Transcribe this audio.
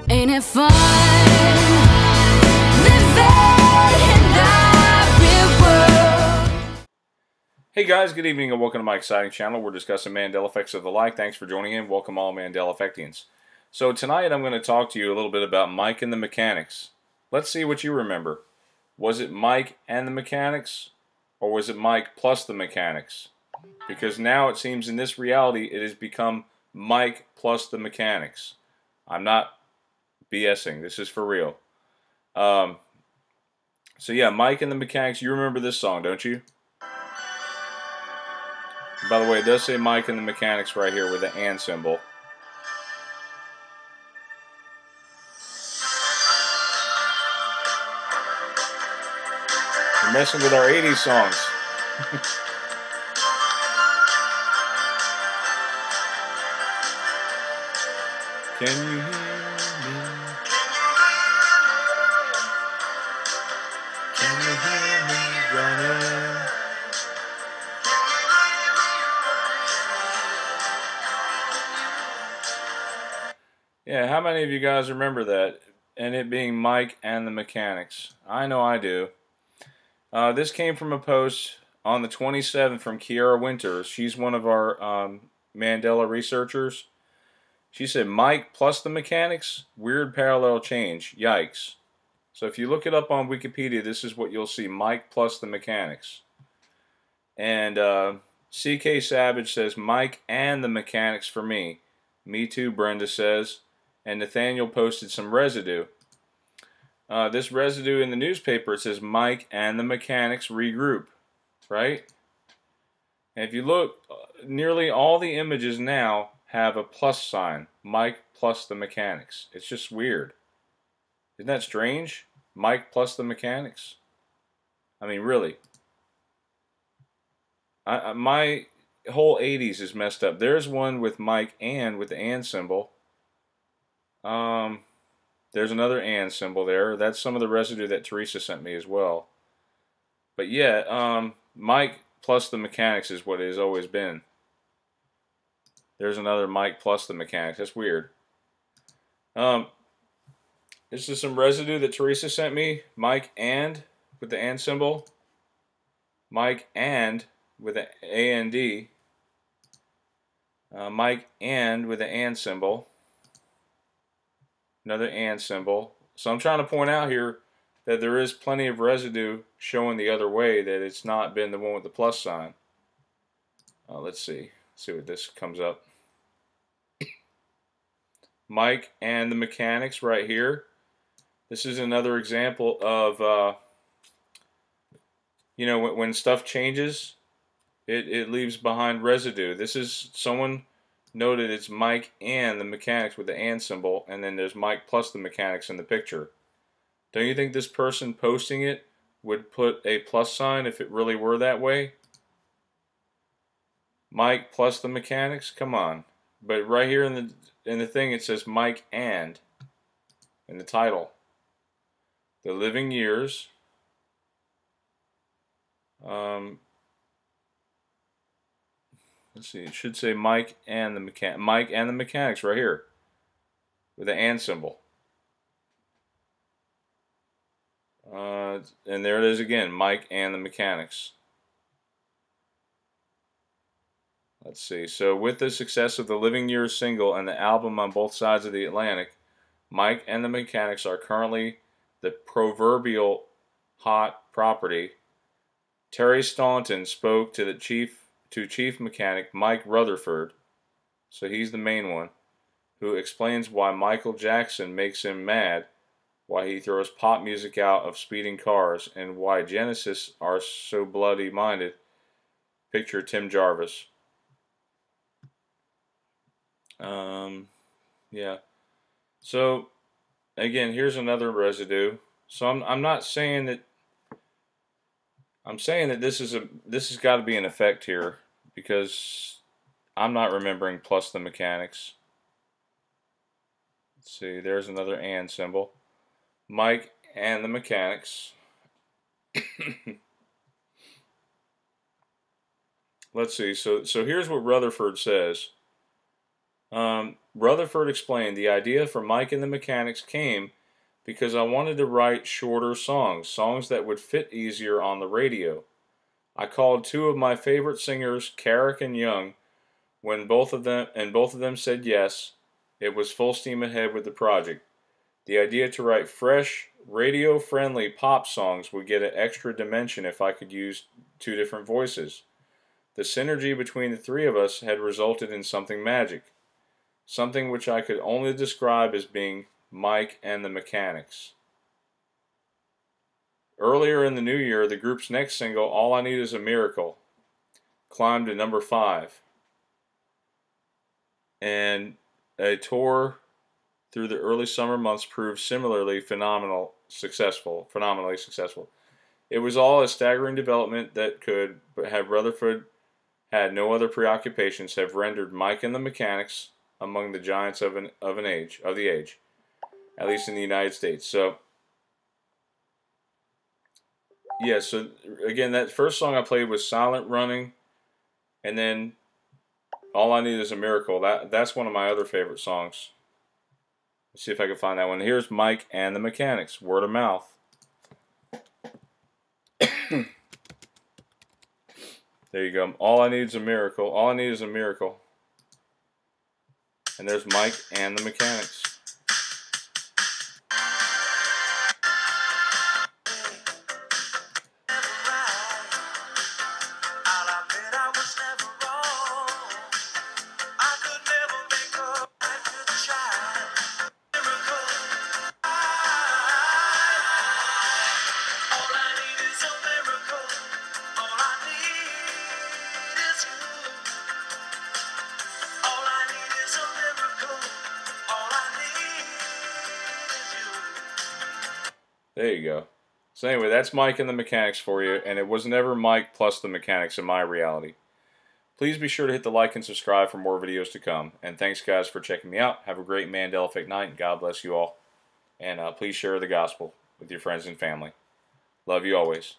Ain't it fun? Living in that real world. Hey guys, good evening and welcome to my exciting channel. We're discussing Mandela effects of the like. Thanks for joining in. Welcome all MandelaEffectians. So tonight I'm going to talk to you a little bit about Mike and the mechanics. Let's see what you remember. Was it Mike and the mechanics? Or was it Mike plus the mechanics? Because now it seems in this reality it has become Mike plus the mechanics. I'm not BSing. This is for real. So yeah, Mike and the mechanics. You remember this song, don't you? By the way, it does say Mike and the mechanics right here with the and symbol. We're messing with our 80s songs. Can you hear me? Can you hear me running? Yeah, how many of you guys remember that? And it being Mike and the mechanics. I know I do. This came from a post on the 27th from Kiara Winters. She's one of our Mandela researchers. She said, Mike plus the mechanics? Weird parallel change. Yikes. So if you look it up on Wikipedia, this is what you'll see. Mike plus the mechanics. And CK Savage says, Mike and the mechanics for me. Me too, Brenda says. And Nathiel posted some residue. This residue in the newspaper, it says Mike and the mechanics regroup. Right? And if you look, nearly all the images now have a plus sign. Mike plus the mechanics. It's just weird. Isn't that strange? Mike plus the mechanics. I mean, really. My whole 80s is messed up. There's one with Mike and with the and symbol. There's another and symbol there. That's some of the residue that Teresa sent me as well. But yeah, Mike plus the mechanics is what it has always been. There's another Mike plus the mechanics. That's weird. This is some residue that Teresa sent me. Mike and with the and symbol. Mike and with the A and D. Mike and with the and symbol. Another and symbol. So I'm trying to point out here that there is plenty of residue showing the other way, that it's not been the one with the plus sign. Let's see. See what this comes up. Mike and the mechanics right here. This is another example of, you know, when stuff changes, it leaves behind residue. This is, someone noted it's Mike and the mechanics with the and symbol, and then there's Mike plus the mechanics in the picture. Don't you think this person posting it would put a plus sign if it really were that way? Mike plus the mechanics? Come on. But right here in the thing it says Mike and in the title. The Living Years. Let's see, it should say Mike and the mechanics right here with the and symbol. And there it is again, Mike and the mechanics. Let's see. So with the success of the Living Years single and the album on both sides of the Atlantic, Mike and the mechanics are currently the proverbial hot property. Terry Staunton spoke to Chief Mechanic Mike Rutherford, so he's the main one, who explains why Michael Jackson makes him mad, why he throws pop music out of speeding cars, and why Genesis are so bloody-minded. Picture Tim Jarvis. Yeah. So, again, here's another residue. So I'm not saying that. I'm saying that this has got to be an effect here, because I'm not remembering plus the mechanics. Let's see, there's another and symbol. Mike and the mechanics. Let's see, so here's what Rutherford says. Rutherford explained, the idea for Mike and the Mechanics came because I wanted to write shorter songs, songs that would fit easier on the radio. I called two of my favorite singers, Carrick and Young, when both of them said yes. It was full steam ahead with the project. The idea to write fresh, radio-friendly pop songs would get an extra dimension if I could use two different voices. The synergy between the three of us had resulted in something magic. Something which I could only describe as being Mike and the Mechanics. Earlier in the new year, the group's next single, All I Need Is a Miracle, climbed to number 5. And a tour through the early summer months proved similarly phenomenally successful. It was all a staggering development that could have Rutherford had no other preoccupations have rendered Mike and the Mechanics among the giants of the age, at least in the United States. So, yeah. So again, that first song I played was "Silent Running," and then "All I Need Is a Miracle." That's one of my other favorite songs. Let's see if I can find that one. Here's Mike and the Mechanics, word of mouth. There you go. All I need is a miracle. All I need is a miracle. And there's Mike and the Mechanics. There you go. So anyway, that's Mike and the Mechanics for you, and it was never Mike plus the Mechanics in my reality. Please be sure to hit the like and subscribe for more videos to come. And thanks guys for checking me out. Have a great Mandela Effect night, and God bless you all. And please share the gospel with your friends and family. Love you always.